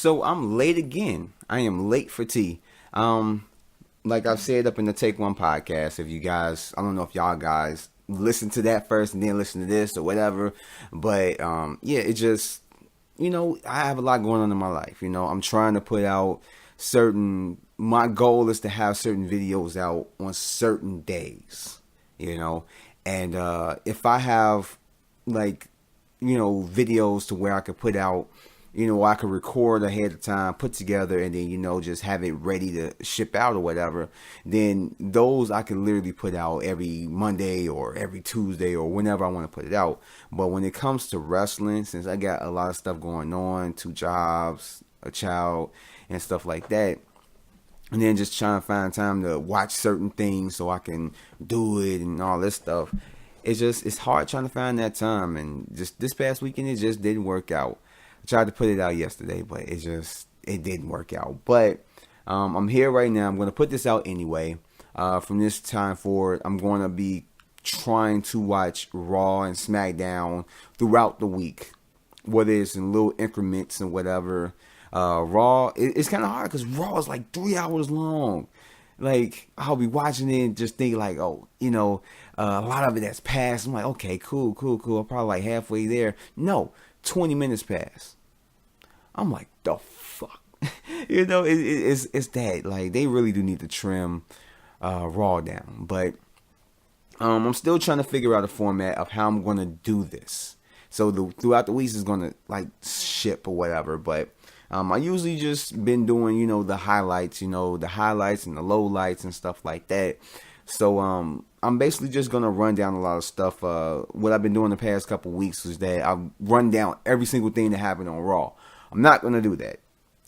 So I'm late again. I am late for tea. Like I've said up in the Take One podcast, if you guys, I don't know if y'all guys listen to that first and then listen to this or whatever, but yeah, it just, I have a lot going on in my life. I'm trying to put out my goal is to have certain videos out on certain days, and if I have like, videos to where I could put out, I could record ahead of time, put together, and then, just have it ready to ship out or whatever, then those I can literally put out every Monday or every Tuesday or whenever I want to put it out. But when it comes to wrestling, since I got a lot of stuff going on, 2 jobs, a child, and stuff like that, and then just trying to find time to watch certain things so I can do it and all this stuff, it's hard trying to find that time. And just this past weekend, it just didn't work out. Tried to put it out yesterday, but it didn't work out. But I'm here right now. I'm going to put this out anyway. From this time forward, I'm going to be trying to watch Raw and SmackDown throughout the week, whether it's in little increments and whatever. Raw, it's kind of hard because Raw is like 3 hours long. Like, I'll be watching it and just think like, oh, a lot of it that's passed. I'm like, okay, cool. I'm probably like halfway there. No, 20 minutes pass. I'm like, the fuck? It's that. Like, they really do need to trim Raw down. But I'm still trying to figure out a format of how I'm going to do this. So throughout the weeks, it's going to, like, ship or whatever. But I usually just been doing, the highlights, and the lowlights and stuff like that. So I'm basically just going to run down a lot of stuff. What I've been doing the past couple weeks is that I've run down every single thing that happened on Raw. I'm not going to do that.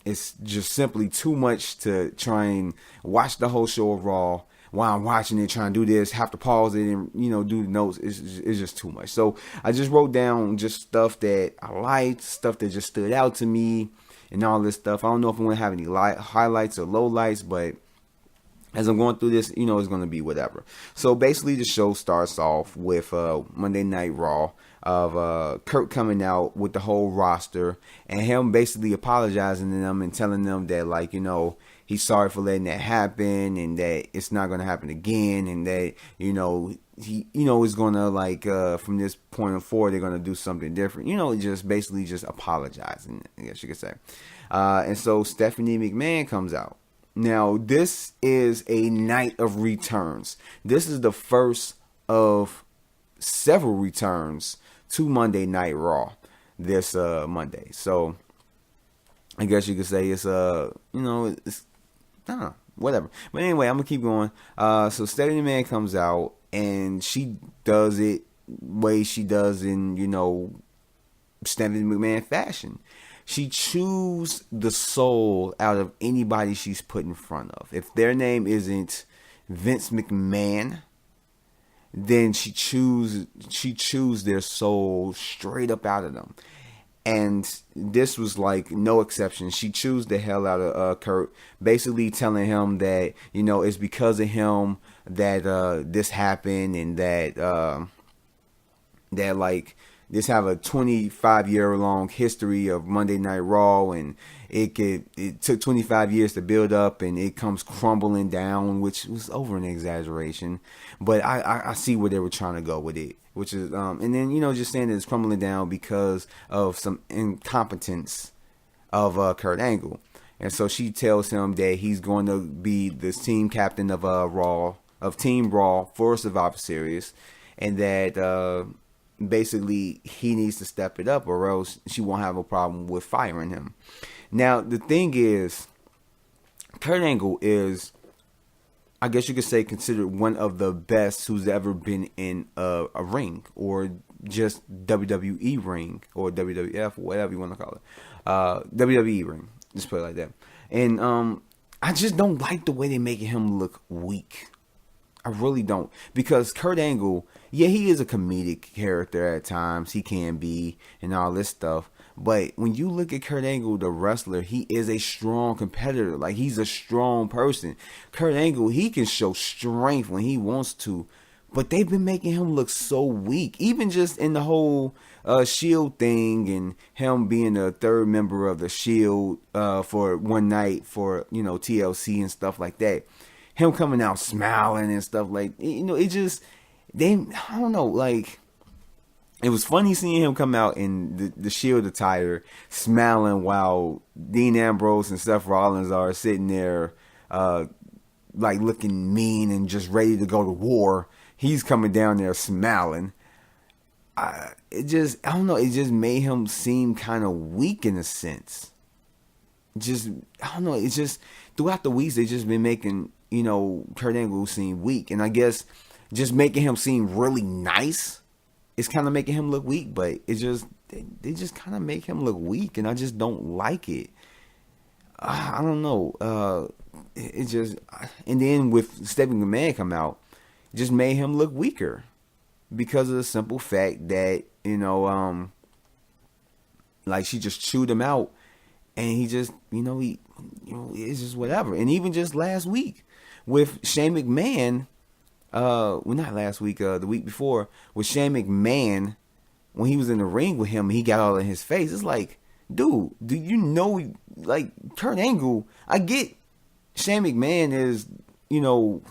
It's just simply too much to try and watch the whole show of Raw while I'm watching it, trying to do this, have to pause it and, do the notes. It's just too much. So I just wrote down just stuff that I liked, stuff that just stood out to me and all this stuff. I don't know if I'm going to have any highlights or lowlights, but as I'm going through this, it's going to be whatever. So basically the show starts off with Monday Night Raw of Kurt coming out with the whole roster and him basically apologizing to them and telling them that, like, he's sorry for letting that happen and that it's not going to happen again, and that, he, is going to, like, from this point forward, they're going to do something different. Just basically just apologizing, I guess you could say. And so Stephanie McMahon comes out. Now, this is a night of returns. This is the first of several returns to Monday Night Raw this Monday. So, I guess you could say it's, it's, I don't know, whatever. But anyway, I'm going to keep going. So, Stephanie McMahon comes out, and she does it way she does in, Stephanie McMahon fashion. She chews the soul out of anybody she's put in front of. If their name isn't Vince McMahon, then she chews their soul straight up out of them. And this was like no exception. She chews the hell out of Kurt, basically telling him that, it's because of him that this happened, and that like, this have a 25-year-long history of Monday Night Raw, and it took 25 years to build up, and it comes crumbling down, which was over an exaggeration. But I see where they were trying to go with it, which is and then just saying that it's crumbling down because of some incompetence of Kurt Angle, and so she tells him that he's going to be the team captain of Team Raw for Survivor Series, and that basically he needs to step it up, or else she won't have a problem with firing him. Now, the thing is, Kurt Angle is, I guess you could say, considered one of the best who's ever been in a ring, or just WWE ring, or WWF, or whatever you want to call it. WWE ring, just put it like that. And I just don't like the way they're making him look weak. I really don't. Because Kurt Angle, yeah, he is a comedic character at times. He can be, and all this stuff. But when you look at Kurt Angle, the wrestler, he is a strong competitor. Like, he's a strong person. Kurt Angle, he can show strength when he wants to. But they've been making him look so weak. Even just in the whole Shield thing and him being a third member of the Shield for one night for TLC and stuff like that. Him coming out smiling and stuff like it just I don't know, like it was funny seeing him come out in the Shield attire smiling while Dean Ambrose and Seth Rollins are sitting there like looking mean and just ready to go to war. He's coming down there smiling. I don't know. It just made him seem kind of weak in a sense. I don't know. It's just throughout the weeks they just been making Kurt Angle seem weak, and I guess just making him seem really nice is kind of making him look weak. But it's just they just kind of make him look weak, and I just don't like it. I don't know. It just, and then with Stephanie McMahon come out, it just made him look weaker because of the simple fact that like she just chewed him out, and he just it's just whatever. And even just last week with Shane McMahon, well, not last week, the week before with Shane McMahon, when he was in the ring with him, he got all in his face. It's like, dude, do you know, like, Kurt Angle, I get Shane McMahon is,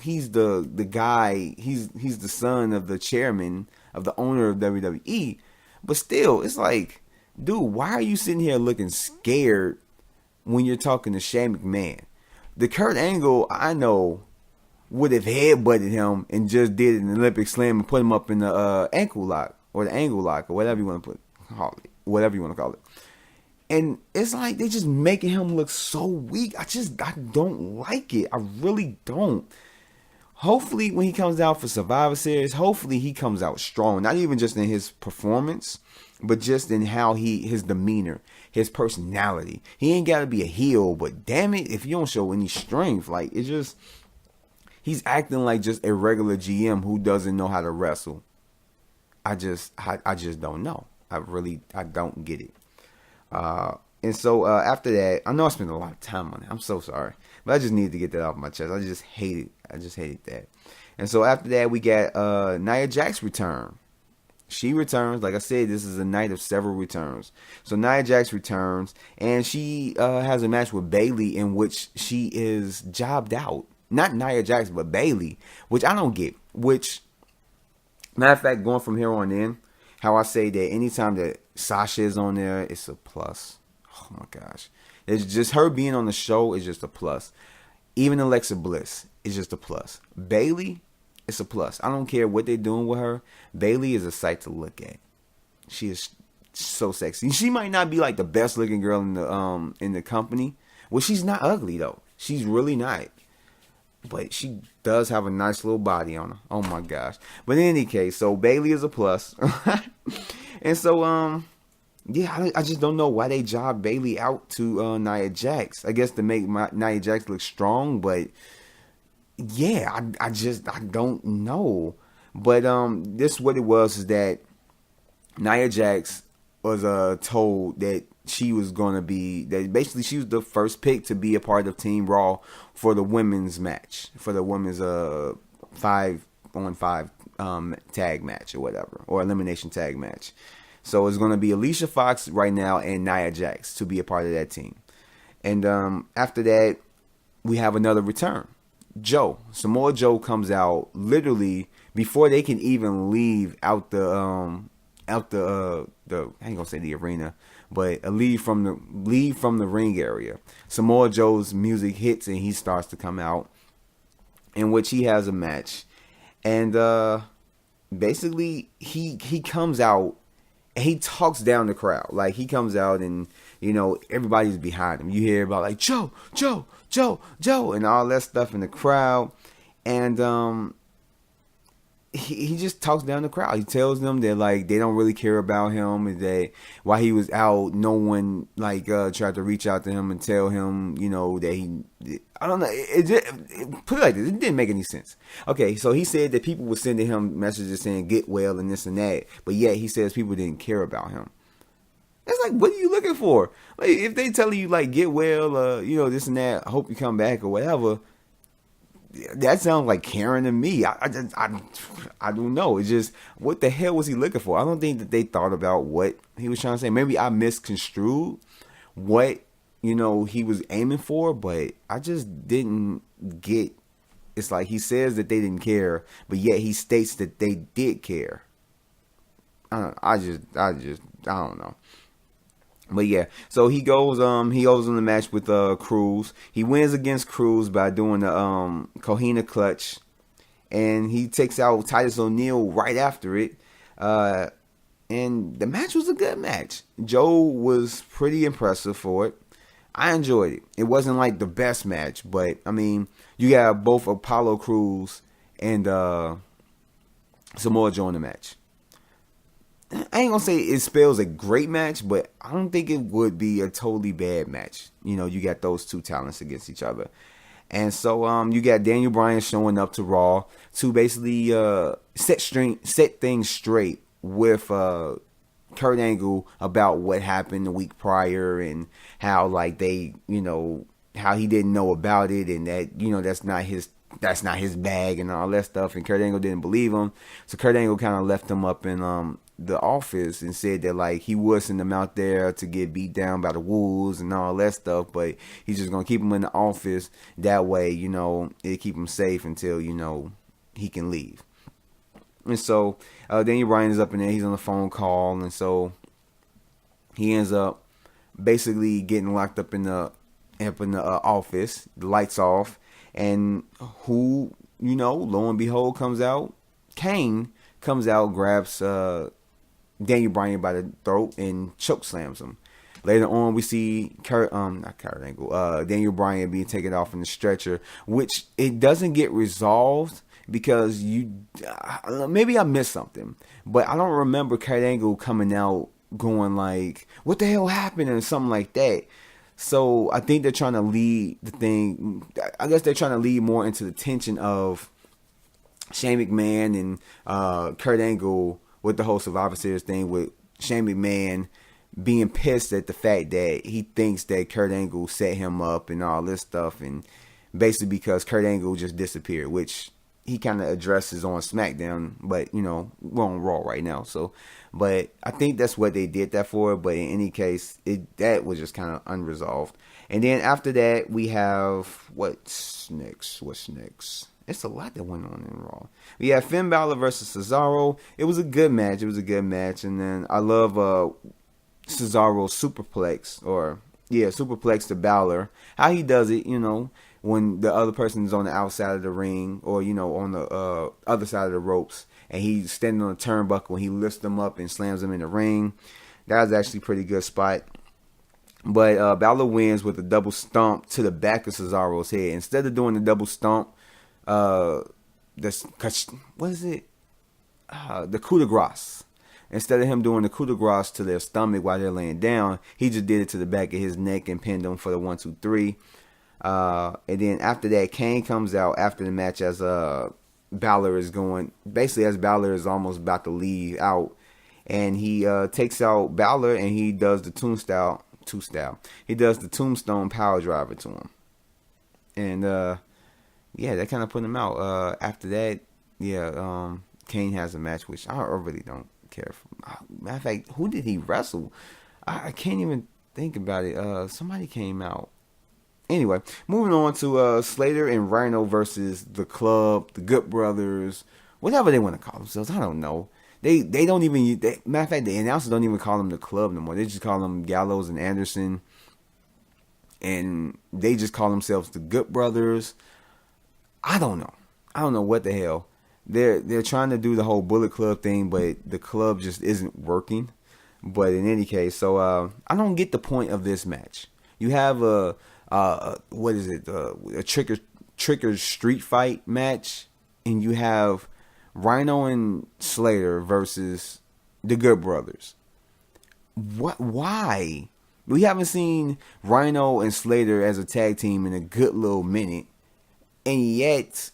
he's the guy, he's the son of the chairman, of the owner of WWE, but still, it's like, dude, why are you sitting here looking scared when you're talking to Shane McMahon? The Kurt Angle I know would have headbutted him and just did an Olympic slam and put him up in the ankle lock or the angle lock or whatever you want to call it. And it's like they just making him look so weak. I don't like it. I really don't. Hopefully when he comes out for Survivor Series, hopefully he comes out strong. Not even just in his performance, but just in how his demeanor, his personality. He ain't got to be a heel, but damn it, if you don't show any strength, like it's just, he's acting like just a regular GM who doesn't know how to wrestle. I just don't know. I don't get it. And so after that, I know I spent a lot of time on it. I'm so sorry, but I just needed to get that off my chest. I just hated that. And so after that, we got Nia Jax return. She returns. Like I said, this is a night of several returns. So Nia Jax returns, and she has a match with Bayley in which she is jobbed out. Not Nia Jax, but Bayley, which I don't get. Which, matter of fact, going from here on in, how I say that anytime that Sasha is on there, it's a plus. Oh my gosh. It's just her being on the show is just a plus. Even Alexa Bliss is just a plus. Bayley, it's a plus. I don't care what they're doing with her. Bayley is a sight to look at. She is so sexy. She might not be like the best looking girl in the company. Well, she's not ugly though. She's really not. But she does have a nice little body on her. Oh my gosh. But in any case, so Bayley is a plus. And so, yeah, I just don't know why they jobbed Bayley out to Nia Jax. I guess to make Nia Jax look strong, but yeah, I don't know. But this what it was is that Nia Jax was told that she was going to be, that basically she was the first pick to be a part of Team Raw for the women's match, for the women's 5-on-5 tag match or whatever, or elimination tag match. So it's going to be Alicia Fox right now and Nia Jax to be a part of that team. And after that, we have another return. Samoa Joe comes out literally before they can even leave out the I ain't gonna say the arena, but leave from the ring area. Samoa Joe's music hits and he starts to come out, in which he has a match, and basically he comes out and he talks down the crowd. Like he comes out and everybody's behind him. You hear about like Joe, and all that stuff in the crowd, and he just talks down the crowd. He tells them that like they don't really care about him, and that while he was out, no one like tried to reach out to him and tell him, that he. I don't know. Put it like this, it didn't make any sense. Okay, so he said that people were sending him messages saying get well and this and that, but yet he says people didn't care about him. It's like, what are you looking for? Like if they telling you like get well, this and that, I hope you come back or whatever. that sounds like Karen to me. I don't know. It's just, what the hell was he looking for? I don't think that they thought about what he was trying to say. Maybe I misconstrued what, he was aiming for, but I just didn't get. It's like he says that they didn't care, but yet he states that they did care. I don't know. But yeah, so he goes on the match with Cruz. He wins against Cruz by doing the Cohina clutch, and he takes out Titus O'Neil right after it. And the match was a good match. Joe was pretty impressive for it. I enjoyed it. It wasn't like the best match, but I mean, you got both Apollo Crews and Samoa Joe in the match. I ain't gonna say it spells a great match, but I don't think it would be a totally bad match. You got those two talents against each other. And so you got Daniel Bryan showing up to Raw to basically set things straight with Kurt Angle about what happened the week prior, and how like they, how he didn't know about it, and that, that's not his bag and all that stuff, and Kurt Angle didn't believe him. So Kurt Angle kind of left him up in the office and said that like he would send him out there to get beat down by the wolves and all that stuff, but he's just gonna keep him in the office. That way, it'll keep him safe until he can leave. And so Daniel Bryan is up in there. He's on the phone call, and so he ends up basically getting locked up in the office. The lights off, and who lo and behold comes out. Kane comes out, grabs Daniel Bryan by the throat and choke slams him. Later on, we see Daniel Bryan being taken off in the stretcher, which it doesn't get resolved because maybe I missed something, but I don't remember Kurt Angle coming out going like, "What the hell happened?" or something like that. So I think they're trying to lead the thing. I guess they're trying to lead more into the tension of Shane McMahon and Kurt Angle with the whole Survivor Series thing, with Shane McMahon being pissed at the fact that he thinks that Kurt Angle set him up and all this stuff, and basically because Kurt Angle just disappeared, which he kind of addresses on SmackDown, but we're on Raw right now. So, but I think that's what they did that for. But in any case, that was just kind of unresolved. And then after that, we have what's next? It's a lot that went on in Raw. We have Finn Balor versus Cesaro. It was a good match. And then I love Cesaro's superplex, superplex to Balor. How he does it, when the other person is on the outside of the ring, or on the other side of the ropes, and he's standing on the turnbuckle and he lifts them up and slams them in the ring. That was actually a pretty good spot. But Balor wins with a double stomp to the back of Cesaro's head. Instead of doing the double stomp, the coup de grace. Instead of him doing the coup de grace to their stomach while they're laying down, he just did it to the back of his neck and pinned them for the 1, 2, 3. And then after that, Kane comes out after the match as Balor is going, basically as Balor is almost about to leave out, and he takes out Balor and he does the tombstone. He does the tombstone power driver to him, and that kind of put him out. After that, Kane has a match, which I really don't care for. Matter of fact, who did he wrestle? I can't even think about it. Somebody came out. Anyway, moving on to Slater and Rhino versus the Club, the Good Brothers, whatever they want to call themselves. I don't know. They don't even. Matter of fact, the announcers don't even call them the Club no more. They just call them Gallows and Anderson, and they just call themselves the Good Brothers. I don't know what the hell. They're trying to do the whole Bullet Club thing, but the club just isn't working. But in any case, so I don't get the point of this match. You have a tricker street fight match, and you have Rhino and Slater versus the Good Brothers. What? Why? We haven't seen Rhino and Slater as a tag team in a good little minute, and yet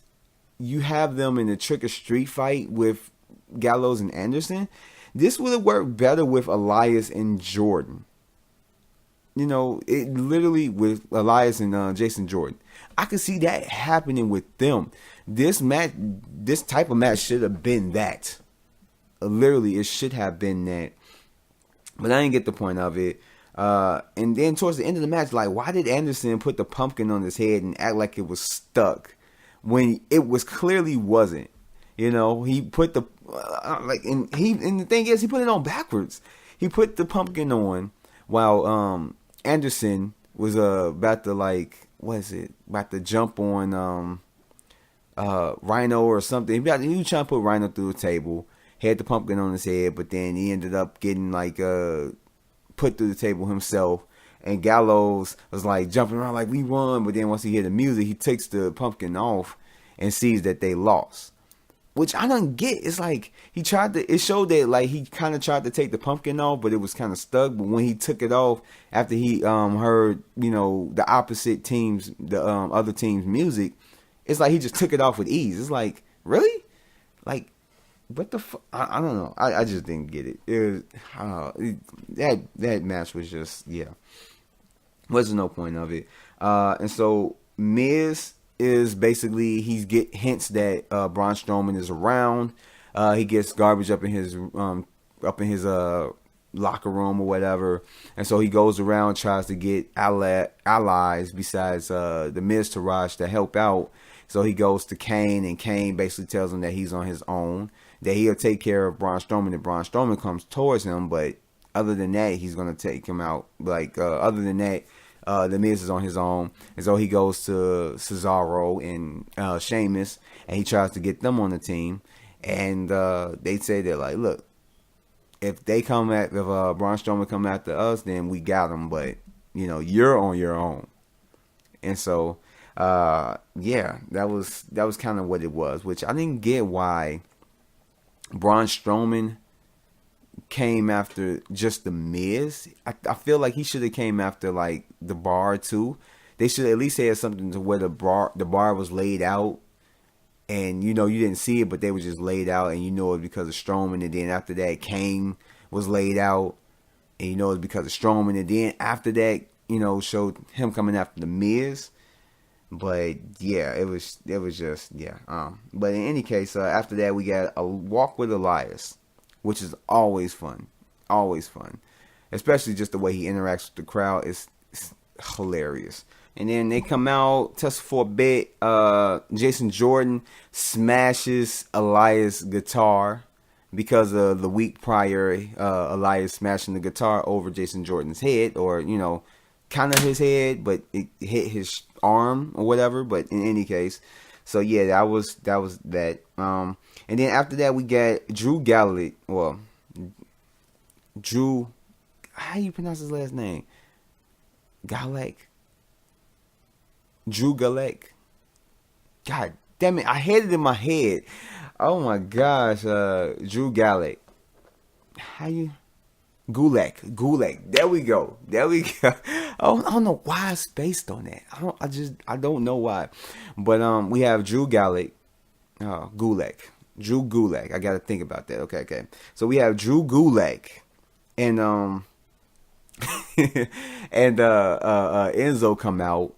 you have them in a trick or street fight with Gallows and Anderson. This would have worked better with Elias and Jordan. it literally with Elias and Jason Jordan. I could see that happening with them. This type of match should have been that. Literally, it should have been that. But I didn't get the point of it. And then towards the end of the match, like, why did Anderson put the pumpkin on his head and act like it was stuck when it was clearly wasn't? He put the and the thing is, he put it on backwards. He put the pumpkin on while Anderson was about to about to jump on Rhino or something. He was trying to put Rhino through the table. Had the pumpkin on his head, but then he ended up getting put through the table himself. And Gallows was like jumping around like we won, but then once he hear the music, he takes the pumpkin off and sees that they lost. Which I don't get. It's like it showed that like he kind of tried to take the pumpkin off, but it was kind of stuck. But when he took it off after he heard the opposite teams, the other team's music, it's like he just took it off with ease. It's like, really, like. What the fuck? I don't know. I just didn't get it. It was, that match was just, wasn't no point of it. And so Miz is basically, he get hints that Braun Strowman is around. He gets garbage up in his locker room or whatever, and so he goes around, tries to get allies besides the Miz Taraj to help out. So he goes to Kane, and Kane basically tells him that he's on his own, that he'll take care of Braun Strowman, and Braun Strowman comes towards him, but other than that, he's going to take him out. Other than that, the Miz is on his own, and so he goes to Cesaro and Sheamus, and he tries to get them on the team, and they say they're like, look, if Braun Strowman come after us, then we got him, but you're on your own. And so that was kind of what it was, which I didn't get why Braun Strowman came after just the Miz. I feel like he should have came after like the bar too. They should at least have something to where the bar was laid out, and you didn't see it, but they were just laid out, and it was because of Strowman. And then after that, Kane was laid out, and it was because of Strowman. And then after that, showed him coming after the Miz. But it was just But in any case, after that we got a walk with Elias, which is always fun, especially just the way he interacts with the crowd is hilarious. And then they come out, tussle for a bit. Jason Jordan smashes Elias' guitar because of the week prior, Elias smashing the guitar over Jason Jordan's head, or kind of his head, but it hit his arm or whatever. But in any case, so that was that. And then after that we got Drew Galloway. Well, Drew, how do you pronounce his last name? Drew Gulak. God damn it, I had it in my head. Oh my gosh, Drew Gulak. How you? Gulak. There we go. I don't know why I spaced on that. I don't know why. But we have Drew Gulak. Drew Gulak. I gotta think about that. Okay. So we have Drew Gulak and and Enzo come out.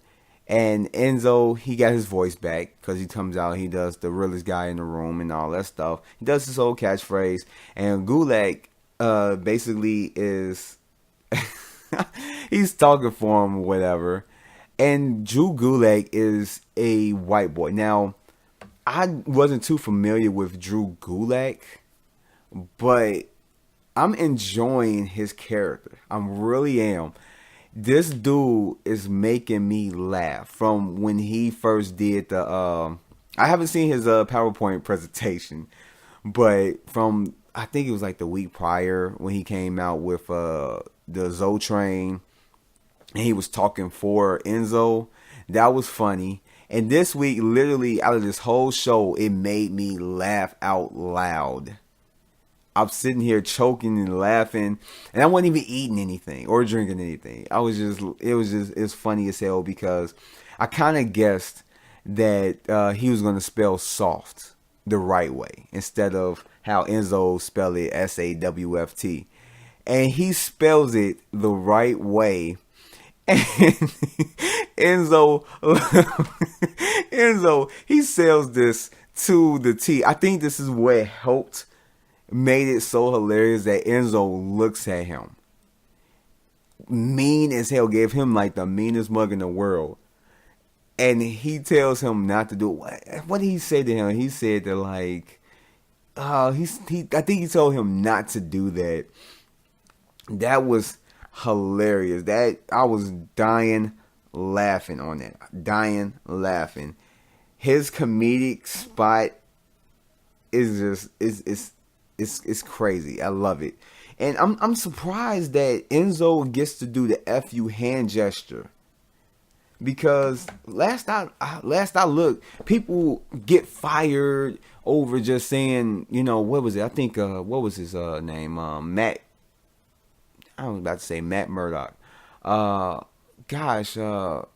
And Enzo, he got his voice back because he comes out, he does the realest guy in the room and all that stuff. He does his whole catchphrase. And Gulak basically is he's talking for him or whatever. And Drew Gulak is a white boy. Now, I wasn't too familiar with Drew Gulak, but I'm enjoying his character. I really am. This dude is making me laugh from when he first did the I haven't seen his PowerPoint presentation, but from I think it was like the week prior when he came out with the Zo Train and he was talking for Enzo. That was funny. And this week, literally out of this whole show, it made me laugh out loud. I'm sitting here choking and laughing, and I wasn't even eating anything or drinking anything. It's funny as hell because I kind of guessed that he was going to spell soft the right way instead of how Enzo spelled it, SAWFT. And he spells it the right way. And Enzo, Enzo, he sells this to the T. I think this is what helped, made it so hilarious that Enzo looks at him mean as hell, gave him like the meanest mug in the world, and he tells him not to do it. What did he say to him? He said that like, I think he told him not to do that. That was hilarious. That I was dying laughing on that. Dying laughing. His comedic spot is just it's crazy. I love it. And I'm surprised that Enzo gets to do the FU hand gesture. Because last I looked, people get fired over just saying, what was it? I think what was his name? Matt. I was about to say Matt Murdock. Gosh, damn,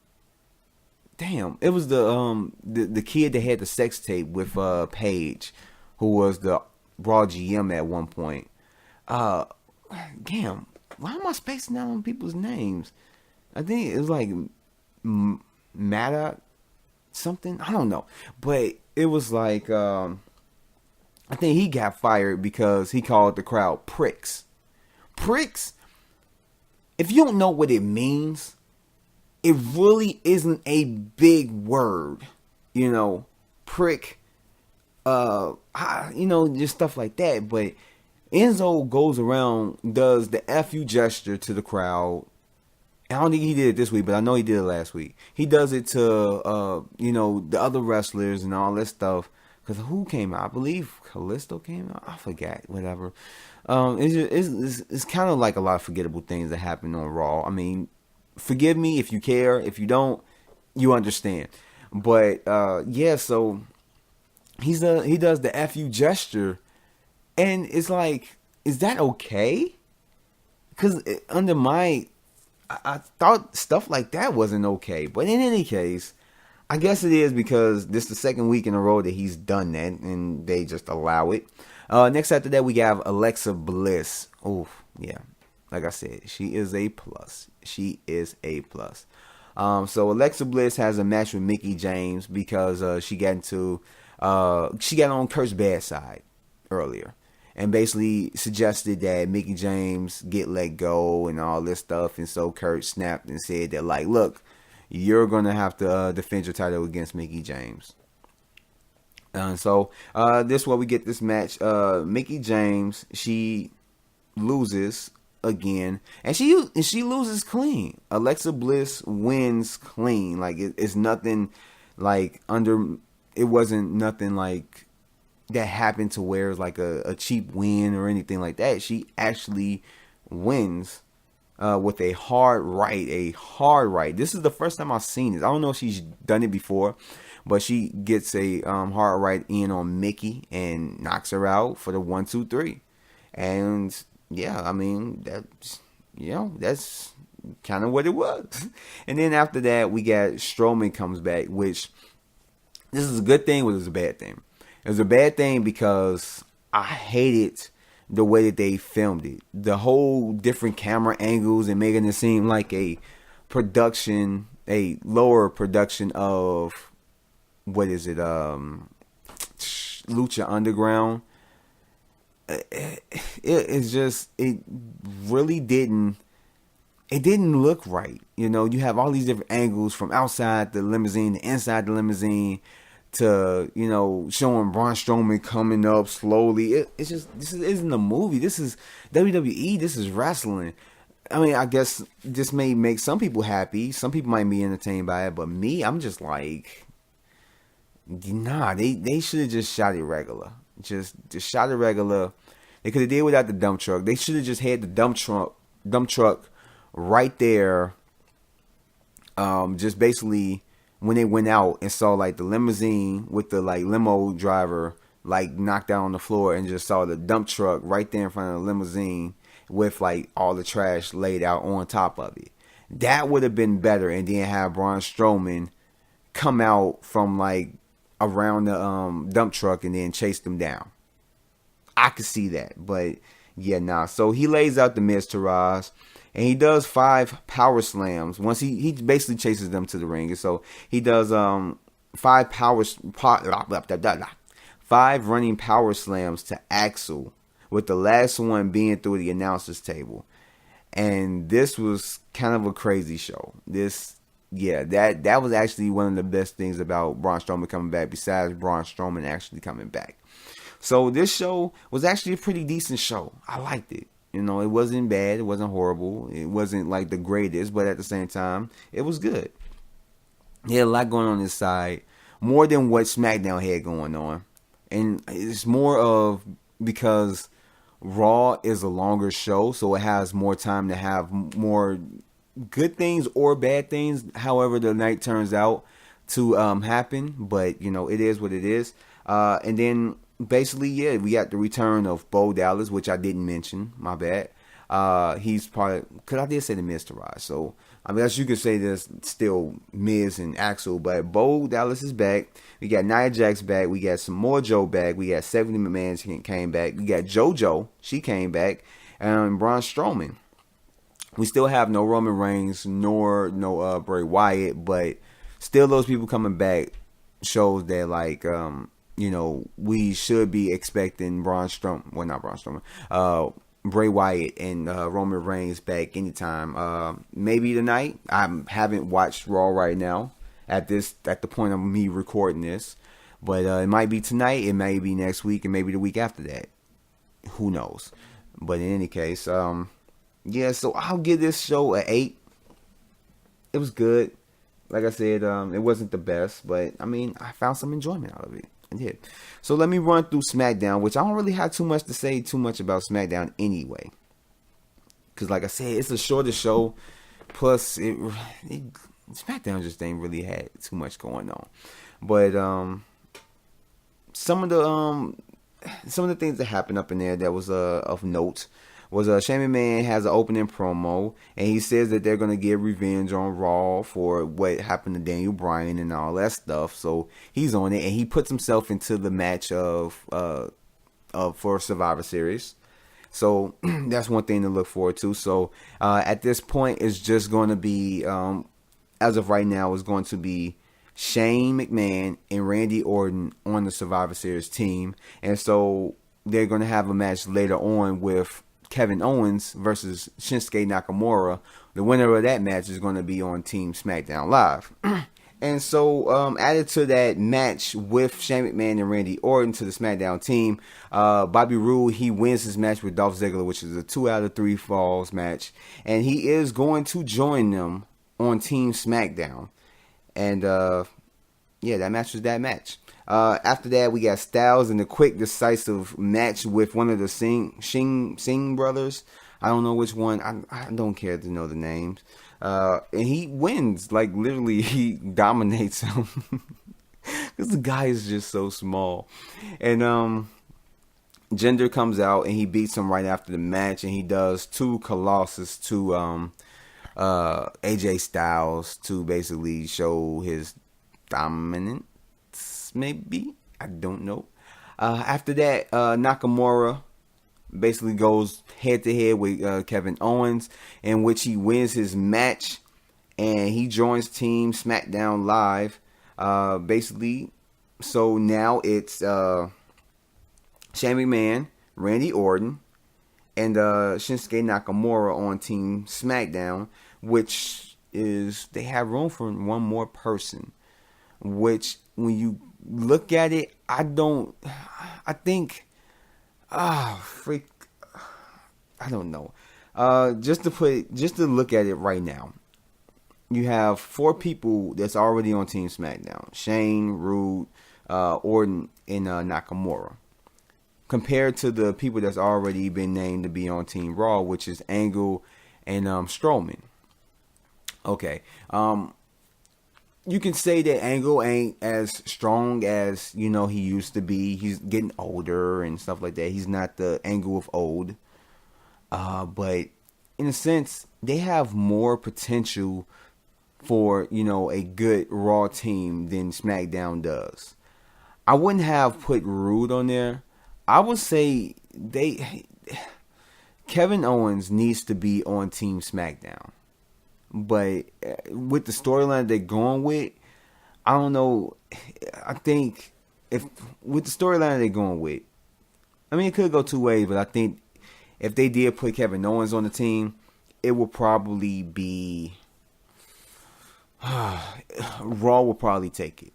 it was the kid that had the sex tape with Paige, who was the Raw GM at one point. Damn, why am I spacing out on people's names? I think it was like Maddox something. I don't know, but it was like I think he got fired because he called the crowd pricks. Pricks. If you don't know what it means, it really isn't a big word. Prick. Just stuff like that. But Enzo goes around, does the FU gesture to the crowd. I don't think he did it this week, but I know he did it last week. He does it to, the other wrestlers and all this stuff. Because who came out? I believe Callisto came out. I forgot. Whatever. It's kind of like a lot of forgettable things that happen on Raw. I mean, forgive me if you care. If you don't, you understand. But, so he does the FU gesture. And it's like, is that okay? Because under I thought stuff like that wasn't okay. But in any case, I guess it is because this is the second week in a row that he's done that. And they just allow it. Next after that, we have Alexa Bliss. Oh, yeah. Like I said, she is a plus. She is a plus. So Alexa Bliss has a match with Mickie James because she got on Kurt's bad side earlier. And basically suggested that Mickie James get let go and all this stuff. And so Kurt snapped and said that, like, look, you're going to have to defend your title against Mickie James. So this is where we get this match. Mickie James, she loses again. And she loses clean. Alexa Bliss wins clean. Like, it's nothing like it wasn't nothing like that happened to where it's like a cheap win or anything like that. She actually wins with a hard right. This is the first time I've seen this. I don't know if she's done it before, but she gets a hard right in on Mickie and knocks her out for the 1, 2, 3. And yeah, I mean that's kind of what it was. And then after that, we got Strowman comes back, which this is a good thing, but it's a bad thing. It was a bad thing because I hated the way that they filmed it. The whole different camera angles and making it seem like a lower production of, what is it, Lucha Underground. It really didn't look right. You have all these different angles from outside the limousine to inside the limousine, to showing Braun Strowman coming up slowly. This isn't a movie. This is WWE. This is wrestling. I mean, I guess this may make some people happy. Some people might be entertained by it, but me, I'm just like, nah. They should have just shot it regular. Just shot it regular. They could have did without the dump truck. They should have just had the dump truck right there. Just basically, when they went out and saw like the limousine with the like limo driver like knocked out on the floor, and just saw the dump truck right there in front of the limousine with like all the trash laid out on top of it. That would have been better. And then have Braun Strowman come out from like around the dump truck and then chase them down. I could see that, but yeah, nah. So he lays out the Miz to Roz. and he does 5 power slams. Once he basically chases them to the ring, and so he does 5 running power slams to Axel, with the last one being through the announcer's table. And this was kind of a crazy show. That was actually one of the best things about Braun Strowman coming back, besides Braun Strowman actually coming back. So this show was actually a pretty decent show. I liked it. You know, it wasn't bad. It wasn't horrible. It wasn't like the greatest, but at the same time, it was good. He had a lot going on this side, more than what SmackDown had going on. And it's more of because Raw is a longer show, so it has more time to have more good things or bad things, however the night turns out to happen. But, you know, it is what it is. And then basically, we got the return of Bo Dallas, which I didn't mention. My bad. He's part of, because I did say the Miz Taraj. So, I mean, as you could say, there's still Miz and Axel, but Bo Dallas is back. We got Nia Jax back. We got some more Joe back. We got Stephanie McMahon came back. We got JoJo. She came back. And Braun Strowman. We still have no Roman Reigns, nor no Bray Wyatt, but still those people coming back shows that, like, you know, we should be expecting Braun Strowman. Well, not Braun Strowman. Bray Wyatt and Roman Reigns back anytime. Maybe tonight. I haven't watched Raw right now at the point of me recording this, but it might be tonight. It may be next week, and maybe the week after that. Who knows? But in any case, so I'll give this show an 8. It was good. Like I said, it wasn't the best, but I mean, I found some enjoyment out of it. I did. So let me run through SmackDown, which I don't really have too much to say about SmackDown anyway. Because like I said, it's a shorter show. Plus, SmackDown just ain't really had too much going on. But some of the things that happened up in there that was of note was Shane McMahon has an opening promo, and he says that they're going to get revenge on Raw for what happened to Daniel Bryan and all that stuff. So he's on it, and he puts himself into the match for Survivor Series. So that's one thing to look forward to. So at this point, it's just going to be, as of right now, it's going to be Shane McMahon and Randy Orton on the Survivor Series team. And so they're going to have a match later on with Kevin Owens versus Shinsuke Nakamura. The winner of that match is going to be on Team SmackDown Live. And so added to that match with Shane McMahon and Randy Orton to the SmackDown team, Bobby Roode, he wins his match with Dolph Ziggler, which is a 2 out of 3 falls match. And he is going to join them on Team SmackDown. And that match was that match. After that, we got Styles in a quick, decisive match with one of the Singh brothers. I don't know which one. I don't care to know the names. And he wins. Like, literally, he dominates him. Because the guy is just so small. And Jinder comes out, and he beats him right after the match. And he does 2 Colossus to AJ Styles to basically show his dominance. Maybe, I don't know. After that, Nakamura basically goes head to head with Kevin Owens, in which he wins his match, and he joins Team SmackDown Live. Basically, so now it's Shane McMahon, Randy Orton, and Shinsuke Nakamura on Team SmackDown, which is, they have room for one more person, which when you look at it, I don't know. Just to look at it right now, you have 4 people that's already on Team SmackDown: Shane, Roode, Orton, and Nakamura. Compared to the people that's already been named to be on Team Raw, which is Angle and Strowman. Okay. You can say that Angle ain't as strong as, you know, he used to be. He's getting older and stuff like that. He's not the Angle of old. But in a sense, they have more potential for, you know, a good Raw team than SmackDown does. I wouldn't have put Roode on there. I would say Kevin Owens needs to be on Team SmackDown. But with the storyline they're going with, I don't know. I think if with the storyline they're going with, I mean, it could go two ways, but I think if they did put Kevin Owens on the team, it would probably be Raw will probably take it.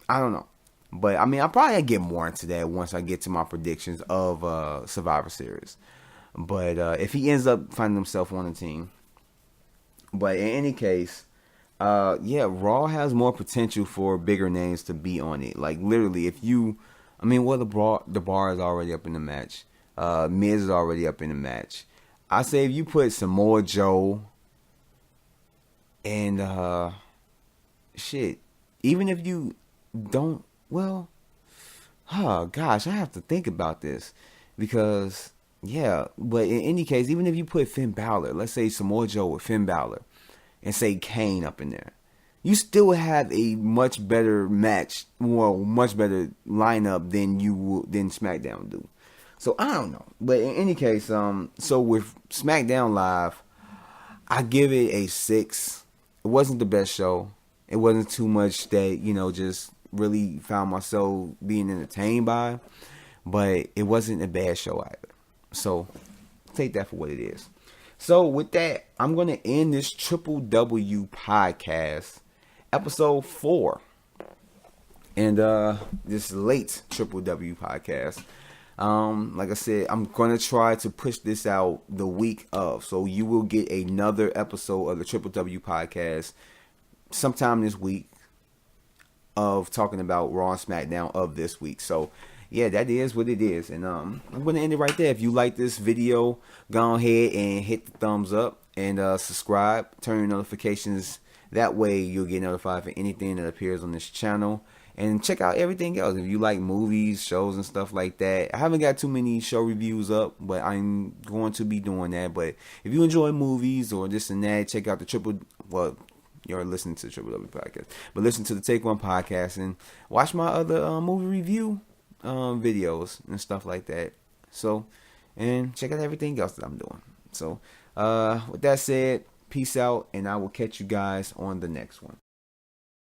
I don't know. But, I mean, I'll probably get more into that once I get to my predictions of Survivor Series. But if he ends up finding himself on the team. But in any case, yeah, Raw has more potential for bigger names to be on it. Like, literally, if you... I mean, well, the bar is already up in the match. Miz is already up in the match. I say if you put Samoa Joe and... shit. Even if you don't... Well, oh gosh, I have to think about this because, yeah, but in any case, even if you put Finn Balor, let's say Samoa Joe with Finn Balor, and say Kane up in there, you still have a much better match, well, much better lineup than SmackDown do. So I don't know, but in any case, so with SmackDown Live, I give it a 6. It wasn't the best show. It wasn't too much that just really found myself being entertained by, but it wasn't a bad show either. So take that for what it is. So with that, I'm going to end this Triple W podcast, episode 4, and this late Triple W podcast. Like I said, I'm going to try to push this out the week of, so you will get another episode of the Triple W podcast sometime this week, of talking about Raw and SmackDown of this week. So yeah, that is what it is, and I'm gonna end it right there. If you like this video, go ahead and hit the thumbs up and subscribe, turn your notifications, that way you'll get notified for anything that appears on this channel, and check out everything else if you like movies, shows, and stuff like that. I haven't got too many show reviews up, but I'm going to be doing that. But if you enjoy movies or this and that, check out the you're listening to the Triple W podcast, but listen to the Take One podcast and watch my other movie review videos and stuff like that. So, and check out everything else that I'm doing. So, with that said, peace out, and I will catch you guys on the next one.